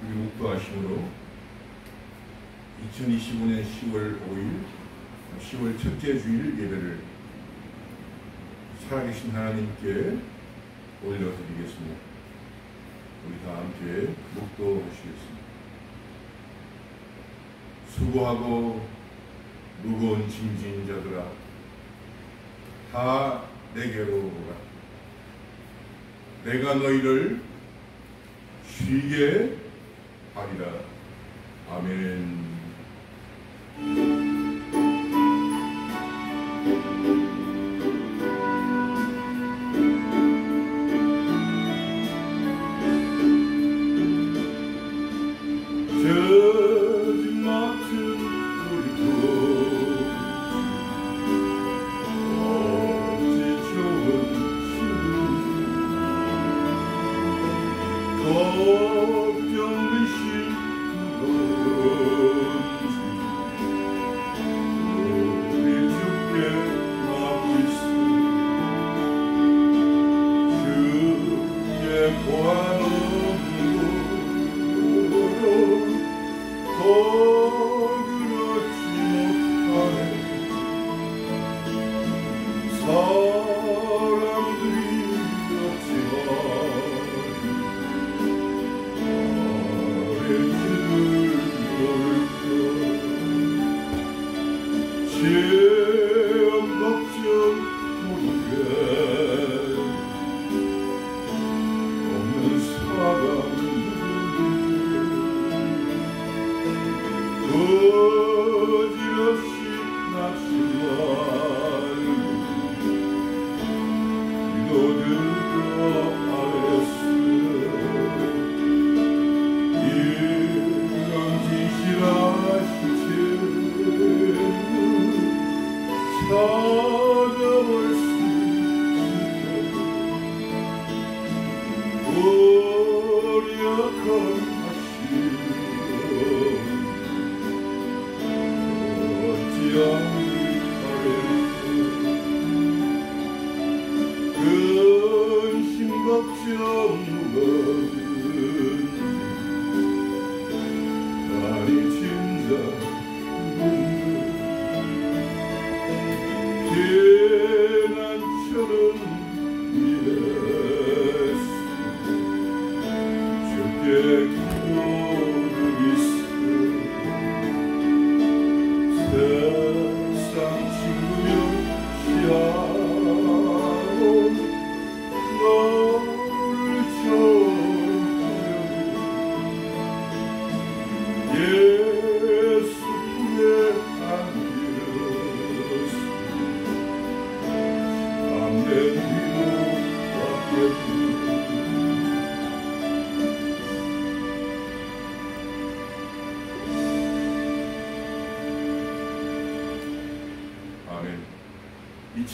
우리 목도하심으로 2025년 10월 5일 10월 첫째 주일 예배를 살아계신 하나님께 올려드리겠습니다. 우리 다 함께 목도하시겠습니다. 수고하고 무거운 짐진 자들아 다 내게로 오라. 내가 너희를 쉬게 하리라. 아멘. 아멘.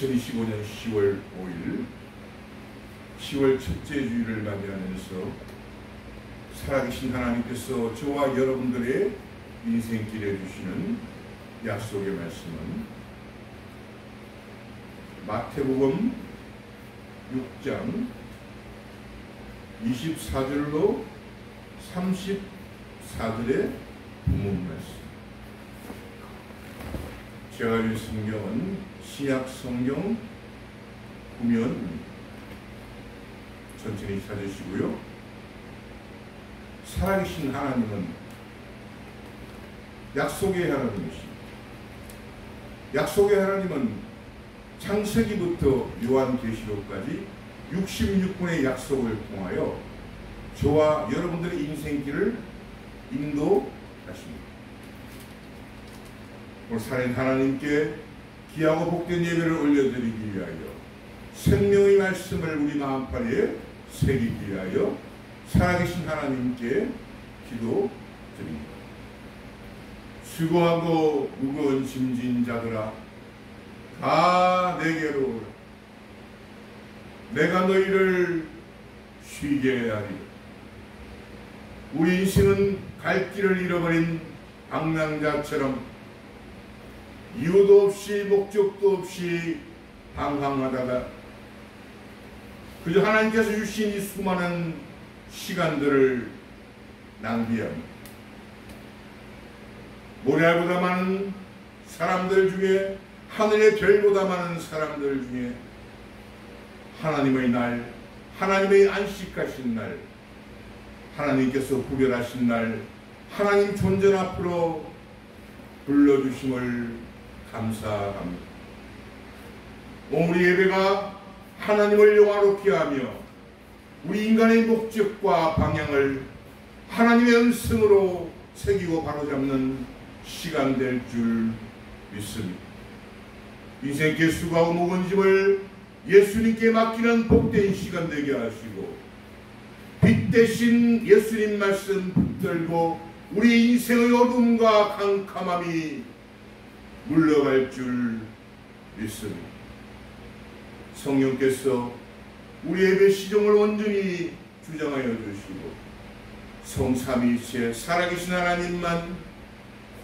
2025년 10월 5일 10월 첫째 주일을 맞이하면서 살아계신 하나님께서 저와 여러분들의 인생길에 주시는 약속의 말씀은 마태복음 6장 24절로 34절의 본문 말씀. 제가 읽은 성경은 신약 성경 구면 천천히 찾으시고요. 살아계신 하나님은 약속의 하나님이십니다. 약속의 하나님은 창세기부터 요한계시록까지 66분의 약속을 통하여 저와 여러분들의 인생길을 인도하십니다. 오늘 살아있는 하나님께 귀하고 복된 예배를 올려드리기 위하여 생명의 말씀을 우리 마음파리에 새기기 위하여 살아계신 하나님께 기도드립니다. 수고하고 무거운 짐진 자들아 다 내게로 오라. 내가 너희를 쉬게 하리라. 우리 인생은 갈 길을 잃어버린 방랑자처럼 이유도 없이 목적도 없이 방황하다가 그저 하나님께서 주신 이 수많은 시간들을 낭비합니다. 모래알보다 많은 사람들 중에, 하늘의 별보다 많은 사람들 중에 하나님의 날, 하나님의 안식하신 날, 하나님께서 구별하신 날, 하나님 존전 앞으로 불러주심을 감사합니다. 우리 예배가 하나님을 영화롭게 하며 우리 인간의 목적과 방향을 하나님의 은성으로 새기고 바로잡는 시간 될 줄 믿습니다. 인생 개수가 무거운 짐을 예수님께 맡기는 복된 시간 되게 하시고, 빛 대신 예수님 말씀 붙들고 우리 인생의 어둠과 캄캄함이 물러갈 줄 믿습니다. 성령께서 우리 예배 시종을 온전히 주장하여 주시고, 성삼위일체 살아계신 하나님만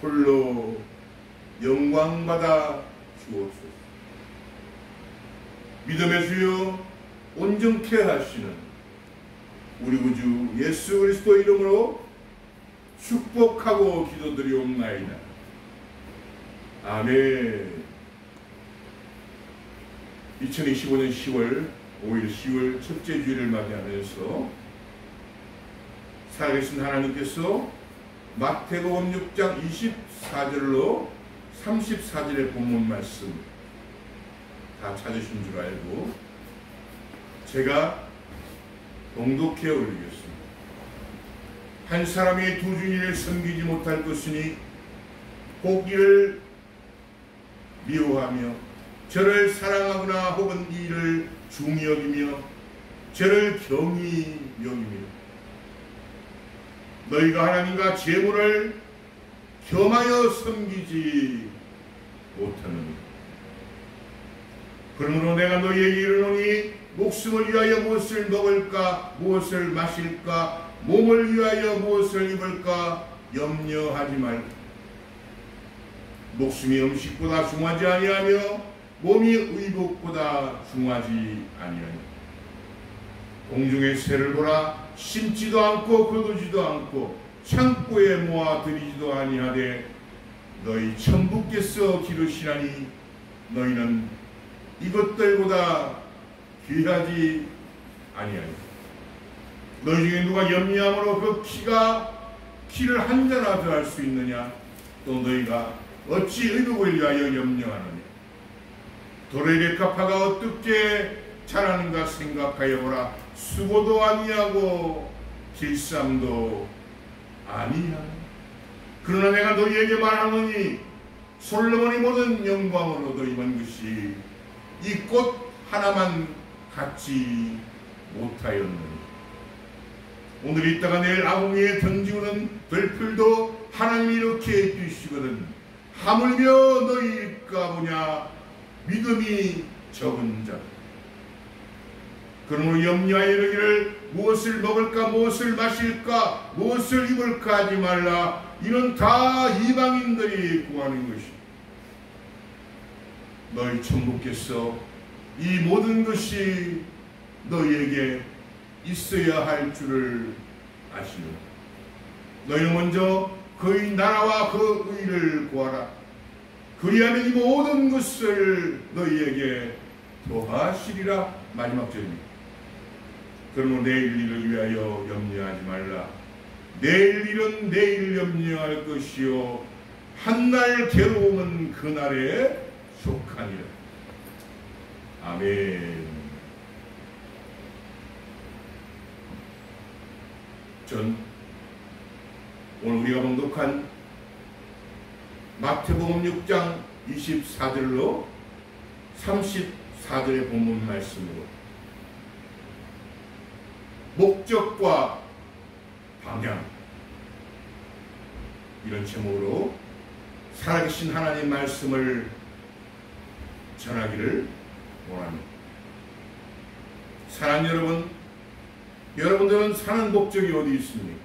홀로 영광받아 주옵소서. 믿음의 주여 온전케 하시는 우리 구주 예수 그리스도 이름으로 축복하고 기도드리옵나이다. 아멘. 2025년 10월 5일 10월 첫째 주일을 맞이하면서 살아계신 하나님께서 마태복음 6장 24절로 34절의 본문 말씀 다 찾으신 줄 알고 제가 봉독해 올리겠습니다. 한 사람이 두 주인을 섬기지 못할 것이니 꼭 이를 미워하며 저를 사랑하거나 혹은 이 일을 중히 여기며 저를 경히 여기며 너희가 하나님과 재물을 겸하여 섬기지 못하느니라. 그러므로 내가 너희에게 이르노니 목숨을 위하여 무엇을 먹을까 무엇을 마실까 몸을 위하여 무엇을 입을까 염려하지 말고 목숨이 음식보다 중하지 아니하며 몸이 의복보다 중하지 아니하니 공중의 새를 보라 심지도 않고 거두지도 않고 창고에 모아 들이지도 아니하되 너희 천부께서 기르시나니 너희는 이것들보다 귀하지 아니하니 너희 중에 누가 염려함으로 그 키를 한 자나 더할 수 있느냐 또 너희가 어찌 의복을 위하여 염려하느냐 돌의 백합화가 어떻게 자라는가 생각하여 보라 수고도 아니하고 길쌈도 아니하니 그러나 내가 너희에게 말하노니 솔로몬이 모든 영광으로도 임한 것이 이 꽃 하나만 갖지 못하였느니 오늘 있다가 내일 아궁 위에 던지우는 들풀도 하나님이 이렇게 해주시거든 하물며 너희일까 보냐 믿음이 적은 자 그러므로 염려하여 이르기를 무엇을 먹을까 무엇을 마실까 무엇을 입을까 하지 말라 이는 다 이방인들이 구하는 것이 너희 천부께서 이 모든 것이 너희에게 있어야 할 줄을 아시노라. 너희는 먼저 그의 나라와 그 의를 구하라. 그리하면 이 모든 것을 너희에게 더하시리라. 마지막 절입니다. 그러므로 내일 일을 위하여 염려하지 말라. 내일 일은 내일 염려할 것이요 한날 괴로움은 그날에 속하니라. 아멘. 전 오늘 우리가 봉독한 마태복음 6장 24절로 34절의 본문 말씀으로 목적과 방향 이런 제목으로 살아계신 하나님 말씀을 전하기를 원합니다. 사랑하는 여러분, 여러분들은 사는 목적이 어디 있습니까?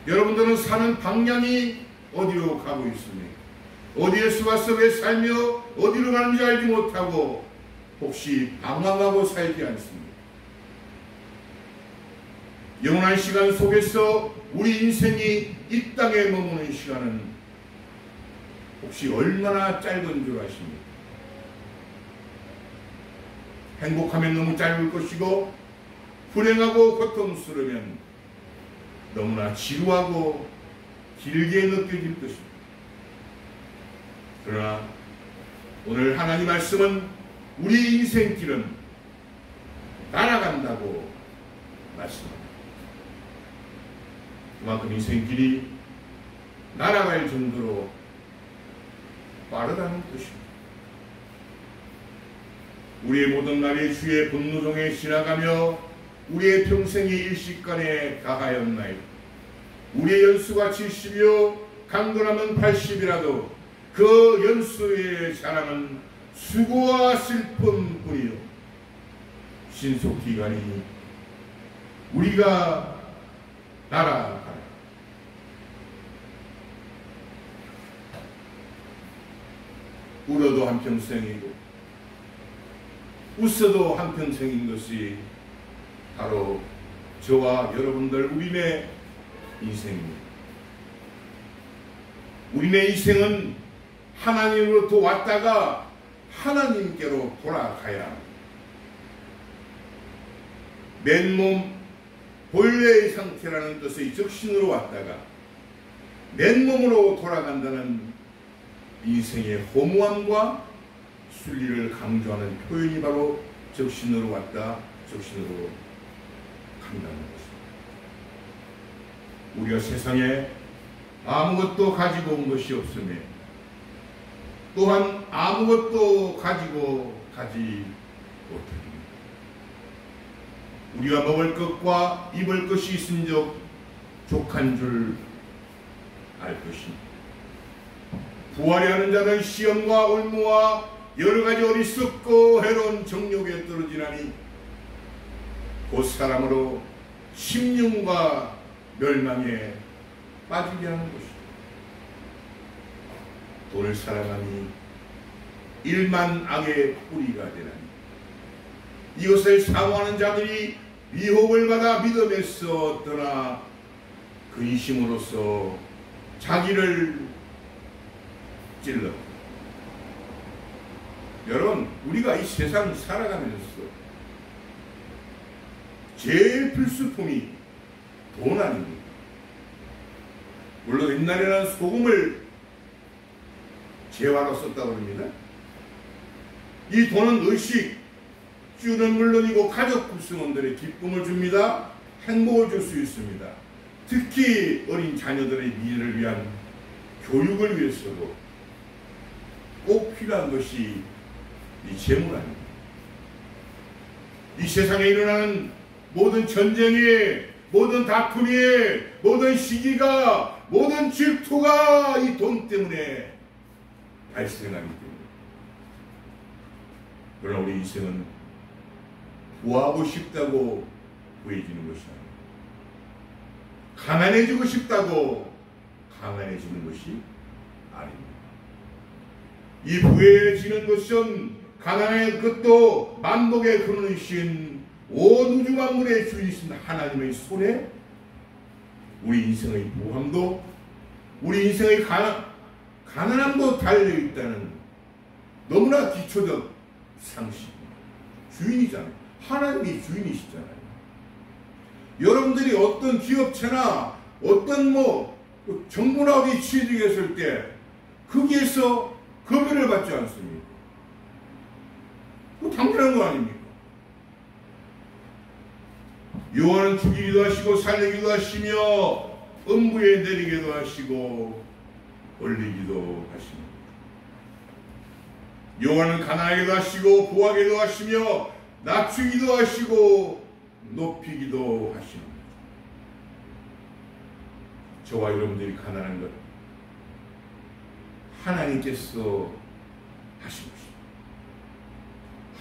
여러분들은 사는 방향이 어디로 가고 있습니까? 어디에서 와서 왜 살며 어디로 가는지 알지 못하고 혹시 방황하고 살지 않습니까? 영원한 시간 속에서 우리 인생이 이 땅에 머무는 시간은 혹시 얼마나 짧은 줄 아십니까? 행복하면 너무 짧을 것이고 불행하고 고통스러우면 너무나 지루하고 길게 느껴질 것입니다. 그러나 오늘 하나님 말씀은 우리 인생길은 날아간다고 말씀합니다. 그만큼 인생길이 날아갈 정도로 빠르다는 뜻입니다. 우리의 모든 날이 주의 분노중에 지나가며 우리의 평생이 일시간에 다하였나이다. 우리의 연수가 70이요 강건하면 80이라도 그 연수의 자랑은 수고와 슬픔뿐이요 신속기간이 우리가 날아가라. 울어도 한평생이고 웃어도 한평생인 것이 바로 저와 여러분들 우리네 인생입니다. 우리네 인생은 하나님으로부터 왔다가 하나님께로 돌아가야 합니다. 맨몸 본래의 상태라는 뜻의 적신으로 왔다가 맨몸으로 돌아간다는 인생의 허무함과 순리를 강조하는 표현이 바로 적신으로 왔다, 적신으로 간다는 것입니다. 우리가 세상에 아무것도 가지고 온 것이 없으며 또한 아무것도 가지고 가지 못합니다. 우리가 먹을 것과 입을 것이 있은즉 족한 줄 알 것입니다. 부활해야 하는 자는 시험과 올무와 여러가지 어리석고 해로운 정욕에 떨어지나니 곧 사람으로 심령과 멸망에 빠지게 하는 것입니다. 돈을 사랑하니 일만 악의 뿌리가 되나니 이것을 사모하는 자들이 미혹을 받아 믿음에서 떠나 근심으로써 자기를 찔러. 여러분, 우리가 이 세상 살아가면서 제일 필수품이 돈 아닙니까? 물론 옛날에는 소금을 재화로 썼다고 합니다. 이 돈은 의식, 주는 물론이고 가족 구성원들의 기쁨을 줍니다. 행복을 줄 수 있습니다. 특히 어린 자녀들의 미래를 위한 교육을 위해서도 꼭 필요한 것이 이 재물 아닙니다. 이 세상에 일어나는 모든 전쟁이, 모든 다툼이, 모든 시기가, 모든 질투가 이 돈 때문에 발생하기 때문에. 그러나 우리 인생은 부하고 싶다고 부해지는 것이 아닙니다. 가난해지고 싶다고 가난해지는 것이 아닙니다. 이 부해지는 것은 가난의 것도 만복의 근원이신 온 우주 만물의 주인이신 하나님의 손에 우리 인생의 부함도 우리 인생의 가난함도 달려있다는 너무나 기초적 상식입니다. 주인이잖아요. 하나님이 주인이시잖아요. 여러분들이 어떤 기업체나 어떤 정부나 어디 취직했을 때 거기에서 급여를 받지 않습니까? 그거 당연한 거 아닙니까? 여호와는 죽이기도 하시고 살리기도 하시며 음부에 내리기도 하시고 올리기도 하십니다. 여호와는 가난하게도 하시고 부하게도 하시며 낮추기도 하시고 높이기도 하십니다. 저와 여러분들이 가난한 것 하나님께서 하신 것입니다.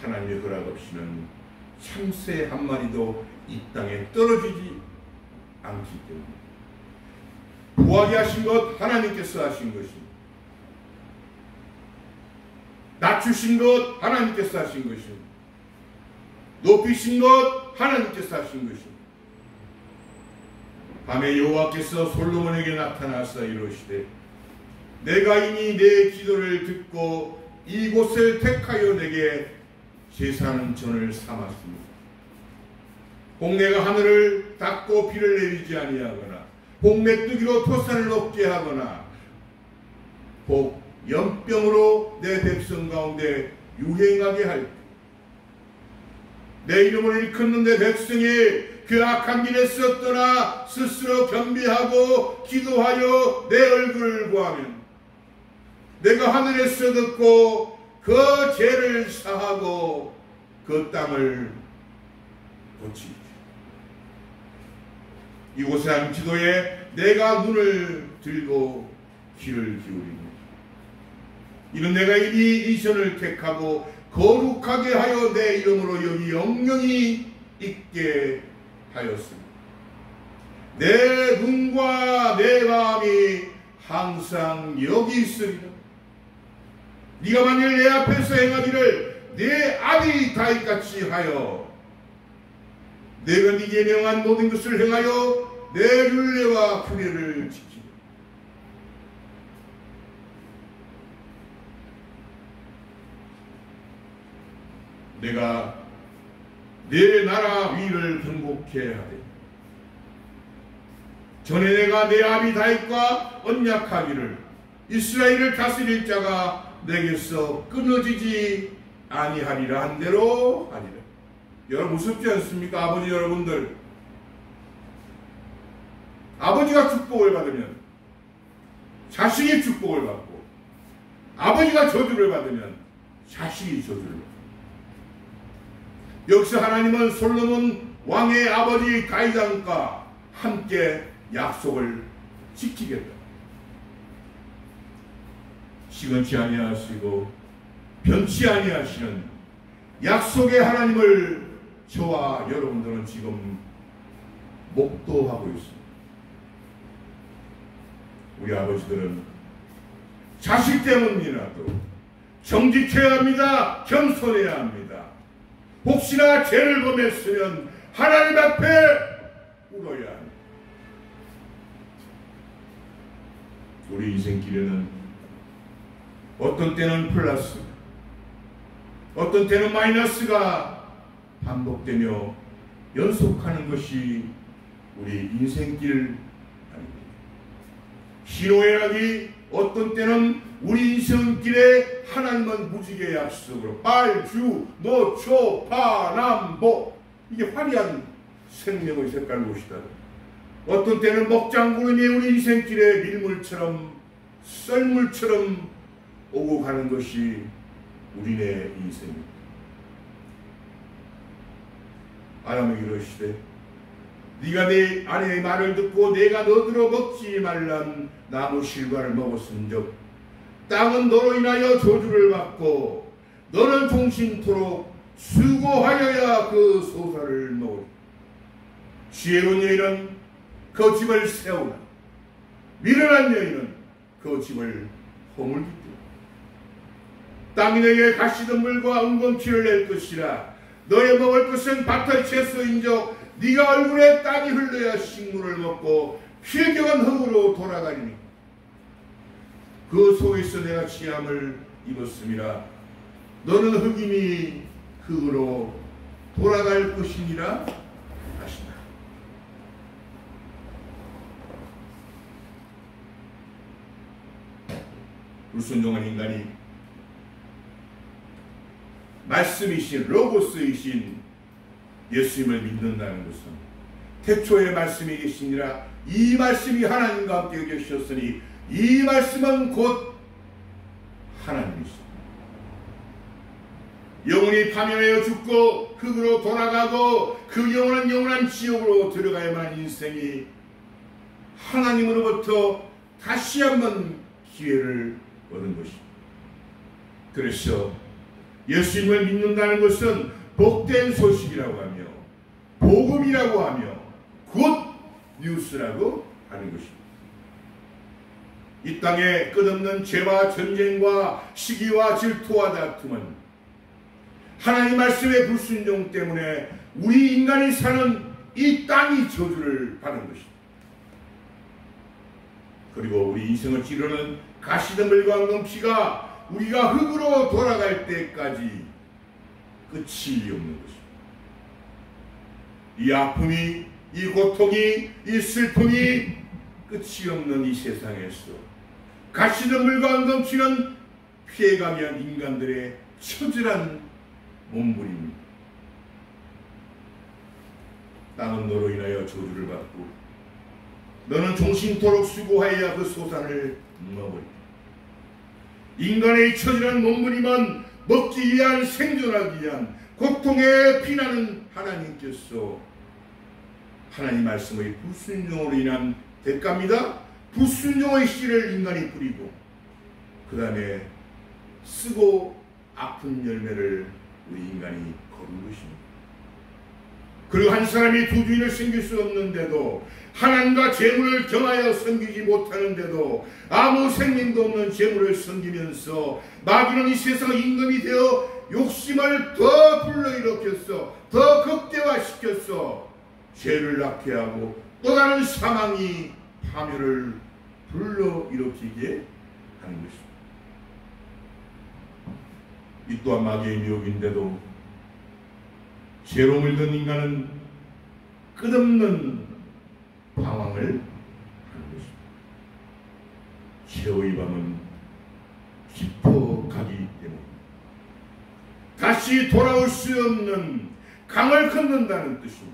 하나님의 허락 없이는 참새 한 마리도 이 땅에 떨어지지 않기 때문에 부하게 하신 것 하나님께서 하신 것입니다. 낮추신 것 하나님께서 하신 것입니다. 높이신 것 하나님께서 하신 것입니다. 밤에 여호와께서 솔로몬에게 나타나서 이르시되 내가 이미 내 기도를 듣고 이곳을 택하여 내게 제사하는 전을 삼았습니다. 복내가 하늘을 닫고 비를 내리지 아니하거나 복메뚜기로 토산을 없게 하거나 복 연병으로 내 백성 가운데 유행하게 할 때 내 이름을 일컫는 내 백성이 그 악한 길에서 떠나 스스로 겸비하고 기도하여 내 얼굴을 구하면 내가 하늘에서 듣고 그 죄를 사하고 그 땅을 고치리라. 이곳에 한 기도에 내가 눈을 들고 귀를 기울이니 이는 내가 이 전을 택하고 거룩하게 하여 내 이름으로 여기 영영이 있게 하였습니다. 내 눈과 내 마음이 항상 여기 있으리라. 네가 만일 내 앞에서 행하기를 내 아비 다윗같이 하여 내가 네게 명한 모든 것을 행하여 내 율례와 규례를 지키라. 내가 내 나라 위를 경복케 하되 전에 내가 내 아비 다윗과 언약하기를 이스라엘을 다스릴 자가 내게서 끊어지지 아니하리라 한 대로 하리라. 여러분 무섭지 않습니까? 아버지 여러분들, 아버지가 축복을 받으면 자식이 축복을 받고 아버지가 저주를 받으면 자식이 저주를 받고 여기서 하나님은 솔로몬 왕의 아버지 다윗 왕과 함께 약속을 지키겠다. 시건치 아니하시고 변치 아니하시는 약속의 하나님을 저와 여러분들은 지금 목도하고 있습니다. 우리 아버지들은 자식 때문이라도 정직해야 합니다. 겸손해야 합니다. 혹시나 죄를 범했으면 하나님 앞에 울어야 합니다. 우리 인생길에는 어떤 때는 플러스, 어떤 때는 마이너스가 반복되며 연속하는 것이 우리 인생길 아닙니다. 희노애락이 어떤 때는 우리 인생길에 하나님은 무지개 약속으로 빨주 노초 파남보 이게 화려한 생명의 색깔 옷이다. 어떤 때는 먹장구름이 우리 인생길에 밀물처럼 썰물처럼 오고 가는 것이 우리네 인생입니다. 아람이 이러시되 네가 내 아내의 말을 듣고 내가 너더러 먹지 말란 나무 실과를 먹었은즉 땅은 너로 인하여 저주를 받고 너는 종신토록 수고하여야 그 소사를 먹으리. 지혜로운 여인은 그 집을 세우나 미련한 여인은 그 집을 허물기도. 땅이 내게 가시덤불과 은검치를 낼 것이라. 너의 먹을 것은 밭의 채소인적 네가 얼굴에 땀이 흘러야 식물을 먹고 필경한 흙으로 돌아가리니 그 속에서 내가 취함을 입었음이라. 너는 흙이니 흙으로 돌아갈 것이니라 하시나. 불순종한 인간이 말씀이신 로고스이신 예수님을 믿는다는 것은 태초에 말씀이 계시니라. 이 말씀이 하나님과 함께 계셨으니 이 말씀은 곧 하나님이시다. 영혼이 파멸하여 죽고 흙으로 돌아가고 그 영혼은 영원한 지옥으로 들어가야만 하는 인생이 하나님으로부터 다시 한번 기회를 얻은 것입니다. 그래서 예수님을 믿는다는 것은 복된 소식이라고 하며 복음이라고 하며 굿 뉴스라고 하는 것입니다. 이 땅에 끝없는 죄와 전쟁과 시기와 질투와 다툼은 하나님 말씀의 불순종 때문에 우리 인간이 사는 이 땅이 저주를 받는 것입니다. 그리고 우리 인생을 찌르는 가시덤불과 황금피가 우리가 흙으로 돌아갈 때까지 끝이 없는 것입니다. 이 아픔이, 이 고통이, 이 슬픔이 끝이 없는 이 세상에서 가시덤불과 황금피는 피해가며 인간들의 처절한 몸부림입니다. 땅은 너로 인하여 저주를 받고 너는 종신토록 수고하여야 그 소산을 먹으리라. 인간의 처절한 몸부림은 먹기 위한, 생존하기 위한 고통에 피나는 하나님께서 하나님 말씀의 불순종으로 인한 대가입니다. 불순종의 씨를 인간이 뿌리고 그 다음에 쓰고 아픈 열매를 우리 인간이 거둔 것입니다. 그리고 한 사람이 두 주인을 섬길 수 없는데도, 하나님과 재물을 경하여 섬기지 못하는데도 아무 생명도 없는 재물을 섬기면서 마귀는 이 세상 임금이 되어 욕심을 더 불러일으켰어, 더 극대화시켰어. 죄를 낳게 하고 또 다른 사망이 파멸을 불러일으키게 하는 것입니다. 이 또한 마귀의 미혹인데도 죄로 물든 인간은 끝없는 방황을 하는 것입니다. 죄의 밤은 깊어가기 때문에 다시 돌아올 수 없는 강을 건넌다는 뜻입니다.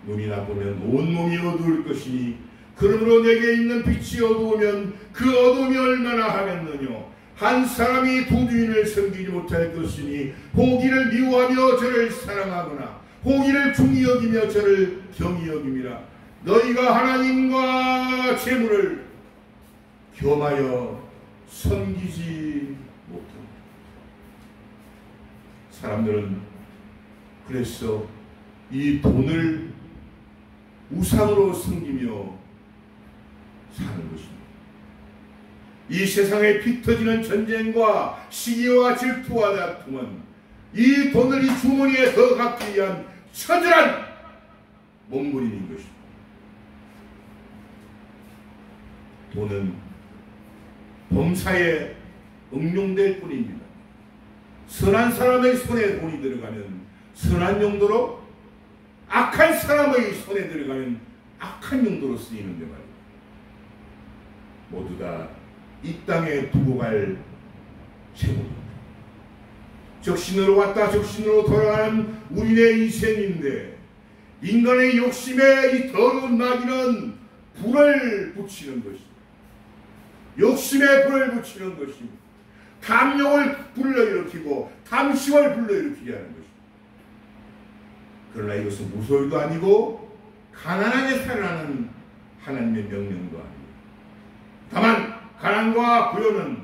눈이 나쁘면 온몸이 어두울 것이니 그러므로 내게 있는 빛이 어두우면 그 어둠이 얼마나 하겠느냐. 한 사람이 두 주인을 섬기지 못할 것이니 호기를 미워하며 저를 사랑하거나 호기를 중히 여기며 저를 경히 여김이라. 너희가 하나님과 재물을 겸하여 섬기지 못한다. 사람들은 그래서 이 돈을 우상으로 섬기며 사는 것입니다. 이 세상에 피 터지는 전쟁과 시기와 질투와 다툼은 이 돈을 이 주머니에 더 갖기 위한 처절한 몸부림인 것입니다. 돈은 범사에 응용될 뿐입니다. 선한 사람의 손에 돈이 들어가면 선한 용도로, 악한 사람의 손에 들어가면 악한 용도로 쓰이는데 말입니다. 모두 다 이 땅에 두고 갈 재물입니다. 적신으로 왔다 적신으로 돌아가는 우리의 인생인데, 인간의 욕심에 이 더러운 마귀는 불을 붙이는 것입니다. 욕심에 불을 붙이는 것입니다. 탐욕을 불러일으키고 탐심을 불러일으키게 하는 것입니다. 그러나 이것은 무소유도 아니고 가난하게 살아가는 하나님의 명령도 아닙니다. 다만 가난과 부요는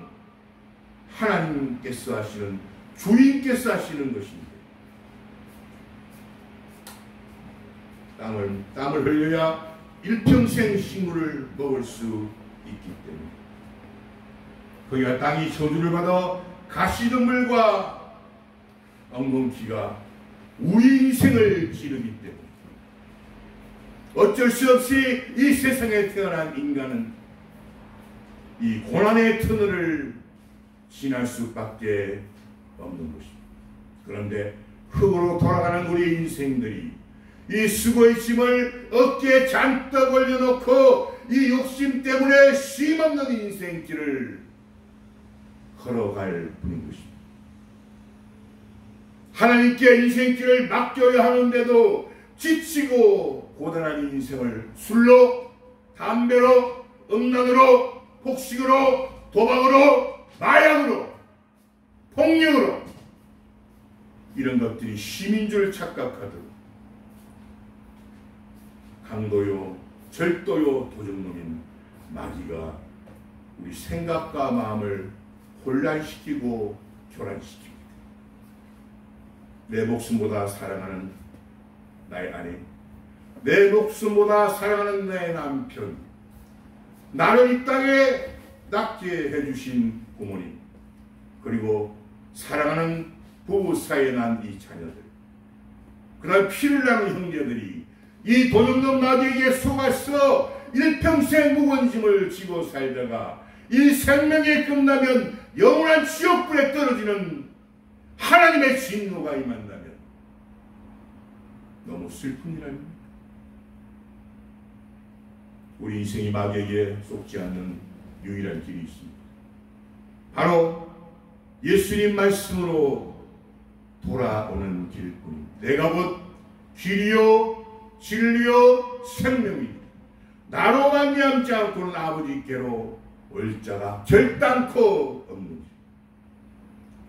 하나님께서 하시는, 주인께서 하시는 것입니다. 땀을 흘려야 일평생 식물을 먹을 수 있기 때문에, 거기가 땅이 저주를 받아 가시덤불과 엉겅퀴가 우리 인생을 찌르기 때문에 어쩔 수 없이 이 세상에 태어난 인간은 이 고난의 터널을 지날 수밖에 없는 것입니다. 그런데 흙으로 돌아가는 우리 인생들이 이 수고의 짐을 어깨에 잔뜩 올려놓고 이 욕심 때문에 쉼없는 인생길을 걸어갈 뿐인 것입니다. 하나님께 인생길을 맡겨야 하는데도 지치고 고단한 인생을 술로, 담배로, 음란으로, 폭식으로, 도박으로, 마약으로, 폭력으로, 이런 것들이 쉼인 줄 착각하도록 강도요, 절도요, 도적놈인 마귀가 우리 생각과 마음을 혼란시키고 교란시킵니다. 내 목숨보다 사랑하는 나의 아내, 내 목숨보다 사랑하는 나의 남편, 나를 이 땅에 낳게 해주신 부모님, 그리고 사랑하는 부부 사이에 난 이 자녀들, 그날 피를 나는 형제들이 이 도둑놈 마귀에게 속아서 일평생 무거운 짐을 지고 살다가 이 생명이 끝나면 영원한 지옥불에 떨어지는 하나님의 진노가 임한다면 너무 슬픈 일 아닙니까? 우리 인생이 마귀에게 속지 않는 유일한 길이 있습니다. 바로 예수님 말씀으로 돌아오는 길뿐입니다. 내가 곧 길이요 진리요 생명이니 나로 말미암지 않고는 아버지께로 올 자가 결단코 없는지.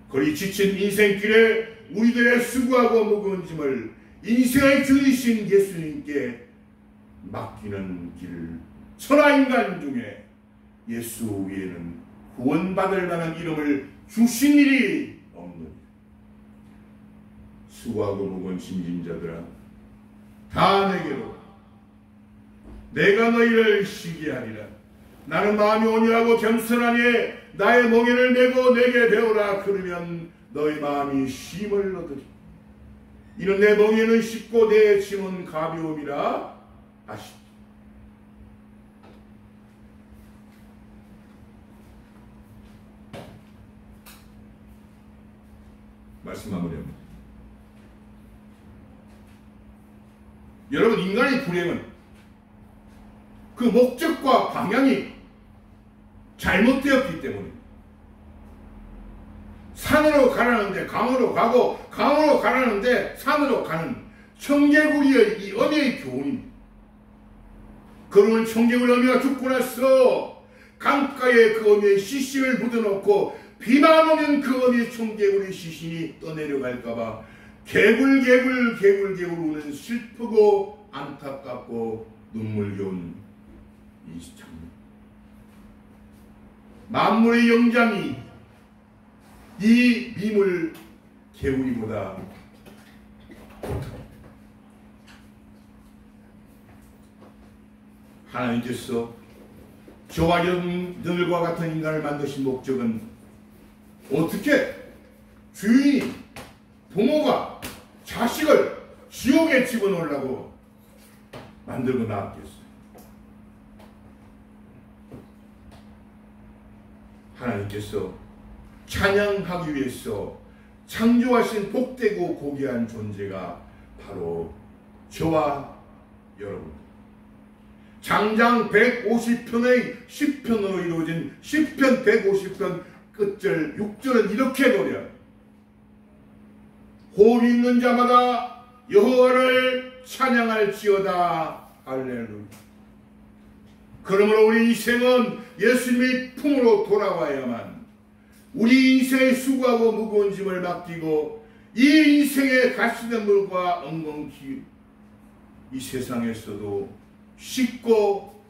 거리 지친 인생길에 우리들의 수고하고 무거운 짐을 인생의 주이신 예수님께 맡기는 길. 천하인간 중에 예수 위에는 구원받을 만한 이름을 주신 일이 없는. 수고하고 무거운 짐진 자들아 다 내게로 내가 너희를 쉬게 하리라. 나는 마음이 온유하고 겸손하니 나의 멍에를 메고 내게 배우라. 그러면 너희 마음이 쉼을 얻으리. 이는 내 멍에는 쉽고 내 짐은 가벼움이라 하시니. 말씀 마무리합니다. 여러분, 인간의 불행은 그 목적과 방향이 잘못되었기 때문입니다. 산으로 가라는데 강으로 가고 강으로 가라는데 산으로 가는 청개구리의 이 어미의 교훈입니다. 그러면 청개구리 어미가 죽고 나서 강가에 그 어미의 시신을 묻어놓고 비만 오면 그 어미의 청개구리 시신이 떠내려갈까봐 개굴 우는 슬프고 안타깝고 눈물겨운 이 장면. 만물의 영장이 이 미물 개구리보다 하나님께서 저와 여러분들과 같은 인간을 만드신 목적은 어떻게 주인이 부모가 자식을 지옥에 집어넣으려고 만들고 나왔겠어요? 하나님께서 찬양하기 위해서 창조하신 복되고 고귀한 존재가 바로 저와 여러분. 장장 150편의 10편으로 이루어진 10편 150편 끝절 6절은 이렇게 노래합니다. 호흡이 있는 자마다 여호와를 찬양할지어다. 할렐루야. 그러므로 우리 인생은 예수님의 품으로 돌아와야만 우리 인생의 수고하고 무거운 짐을 맡기고 이 인생의 가시된 물과 엉겅퀴 이 세상에서도 쉽고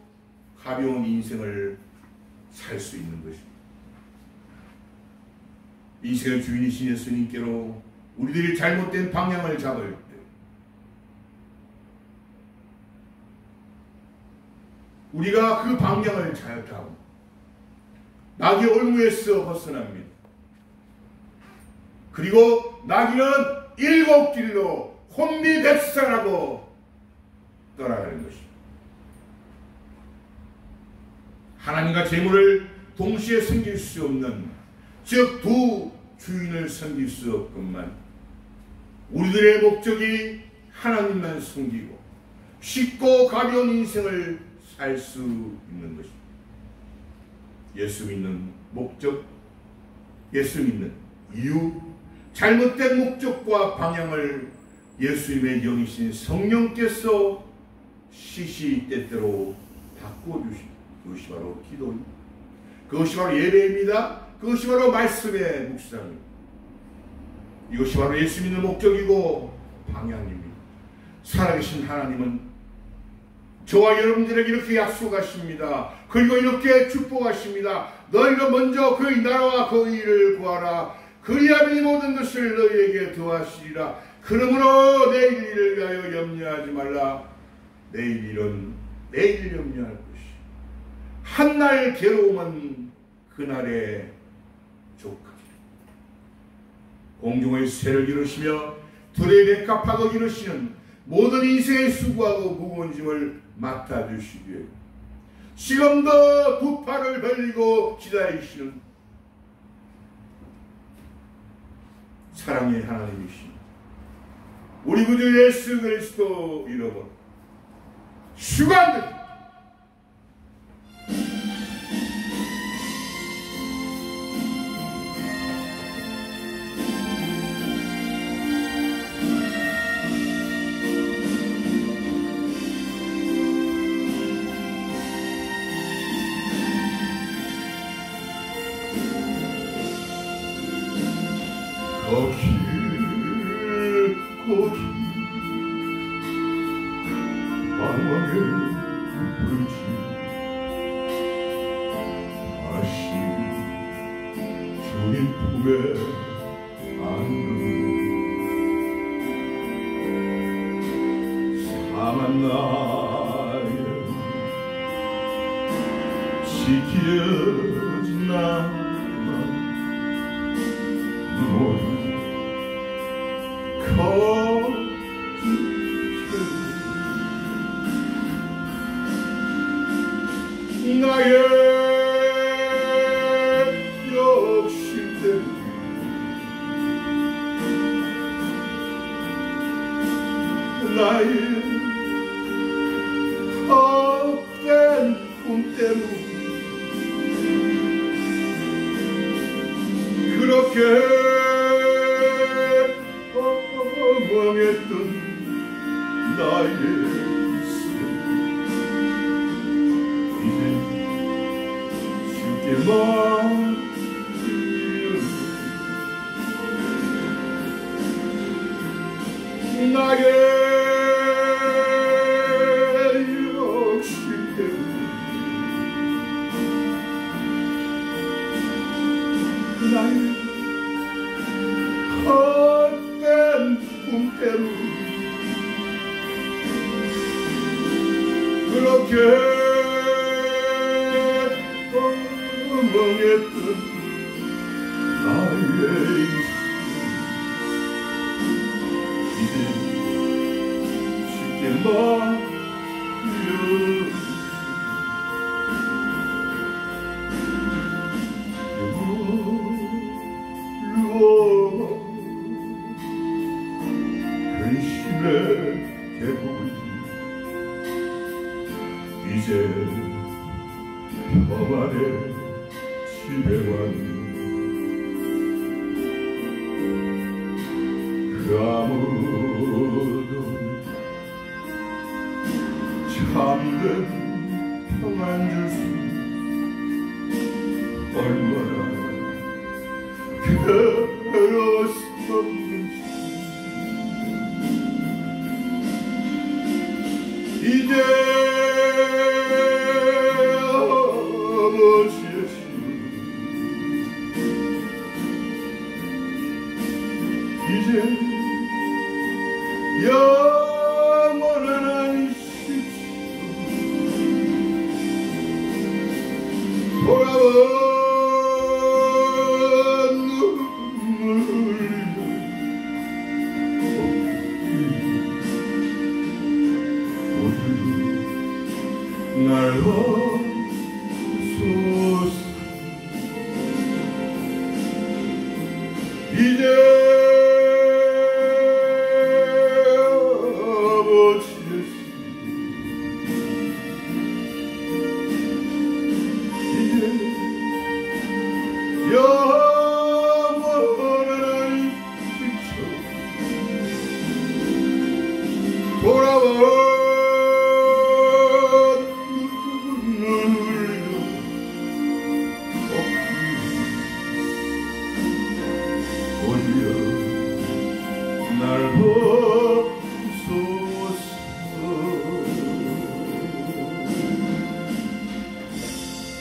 가벼운 인생을 살 수 있는 것입니다. 인생의 주인이신 예수님께로 우리들이 잘못된 방향을 잡을 때 우리가 그 방향을 잘 타고 낙의 올무에서 벗어납니다. 그리고 낙이는 7길로 혼미백산하고 떠나가는 것입니다. 하나님과 재물을 동시에 섬길 수 없는, 즉 두 주인을 섬길 수 없건만 우리들의 목적이 하나님만 섬기고 쉽고 가벼운 인생을 살 수 있는 것입니다. 예수 믿는 목적, 예수 믿는 이유, 잘못된 목적과 방향을 예수님의 영이신 성령께서 시시때때로 바꿔주십니다. 그것이 바로 기도입니다. 그것이 바로 예배입니다. 그것이 바로 말씀의 묵상입니다. 이것이 바로 예수 믿는 목적이고 방향입니다. 살아계신 하나님은 저와 여러분들에게 이렇게 약속하십니다. 그리고 이렇게 축복하십니다. 너희가 먼저 그의 나라와 그의 일을 구하라. 그리하면 이 모든 것을 너희에게 더하시리라. 그러므로 내일 일을 위하여 염려하지 말라. 내일 일은 내일 염려할 것이. 한날 괴로움은 그날에 족하리라. 공중의 새를 이루시며 들의 백합화도 이루시는 모든 인생의 수고하고 무거운 짐을 맡아주시기에 지금도 두 팔을 벌리고 기다리시는 사랑의 하나님이신 우리 구주 예수 그리스도 이름으로 축원드립니다. 거기 방황의 불빛이 다시 주님 품에 안고 사만 나의 지켜진 나만 나의 욕심 때문에 나의 헛된 꿈 때문에 그렇게 멍했던 나의 인생 이제 주께 맡기려 나의 욕심 때문에 나의 헛된 꿈 때문에 그렇게 멍했던 나의 인생 이제 주께 맡기려 근심의 대부분 이제 평안의 집에 왔네 그 아무도 참된 평안 줄 수 얼마나 괴로웠었는지 이제 아버지의 신 이제 영원한 안식처 돌아온 눈물 날 없소서 이제 아버지의 신 이제